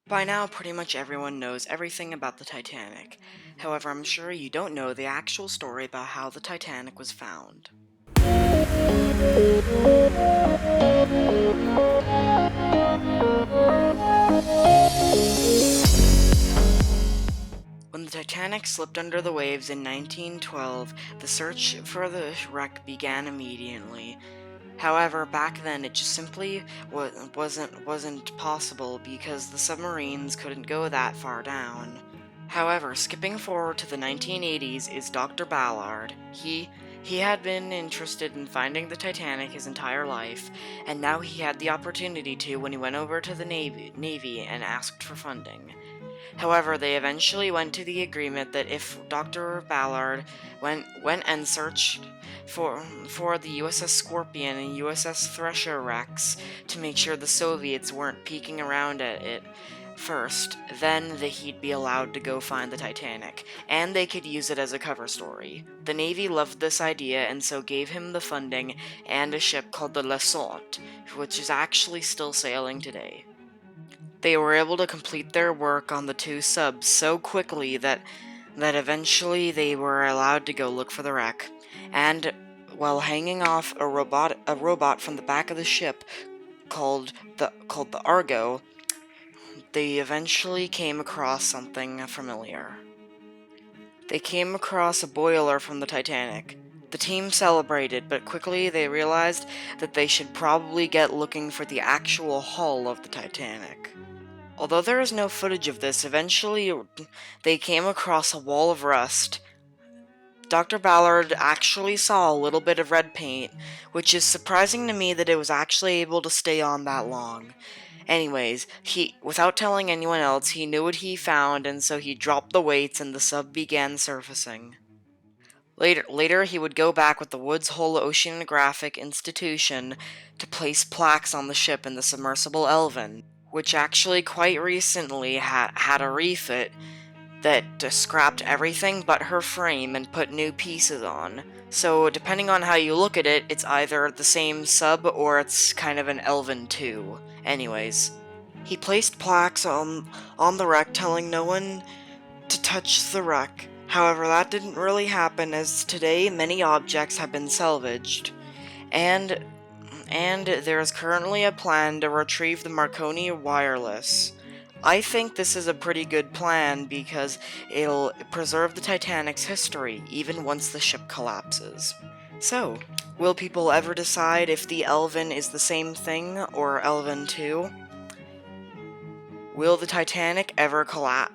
By now, pretty much everyone knows everything about the Titanic. However, I'm sure you don't know the actual story about how the Titanic was found. When the Titanic slipped under the waves in 1912, the search for the wreck began immediately. However, back then it just simply wasn't possible because the submarines couldn't go that far down. However, skipping forward to the 1980s is Dr. Ballard. He had been interested in finding the Titanic his entire life, and now he had the opportunity to when he went over to the Navy and asked for funding. However, they eventually went to the agreement that if Dr. Ballard went and searched for the USS Scorpion and USS Thresher wrecks to make sure the Soviets weren't peeking around at it first, then he'd be allowed to go find the Titanic, and they could use it as a cover story. The Navy loved this idea and so gave him the funding and a ship called the L'Assault, which is actually still sailing today. They were able to complete their work on the two subs so quickly that eventually they were allowed to go look for the wreck. And while hanging off a robot from the back of the ship called the Argo, they eventually came across something familiar. They came across a boiler from the Titanic. The team celebrated, but quickly they realized that they should probably get looking for the actual hull of the Titanic. Although there is no footage of this, eventually they came across a wall of rust. Dr. Ballard actually saw a little bit of red paint, which is surprising to me that it was actually able to stay on that long. Anyways, without telling anyone else, he knew what he found, and so he dropped the weights and the sub began surfacing. Later, he would go back with the Woods Hole Oceanographic Institution to place plaques on the ship in the submersible Elvin, which actually quite recently had a refit that scrapped everything but her frame and put new pieces on. So depending on how you look at it, it's either the same sub or it's kind of an Elvin 2. Anyways, he placed plaques on the wreck telling no one to touch the wreck. However, that didn't really happen as today many objects have been salvaged. And there is currently a plan to retrieve the Marconi wireless. I think this is a pretty good plan because it'll preserve the Titanic's history even once the ship collapses. So, will people ever decide if the Elvin is the same thing or Elvin 2? Will the Titanic ever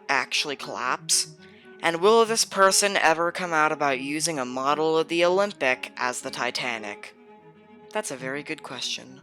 actually collapse? And will this person ever come out about using a model of the Olympic as the Titanic? That's a very good question.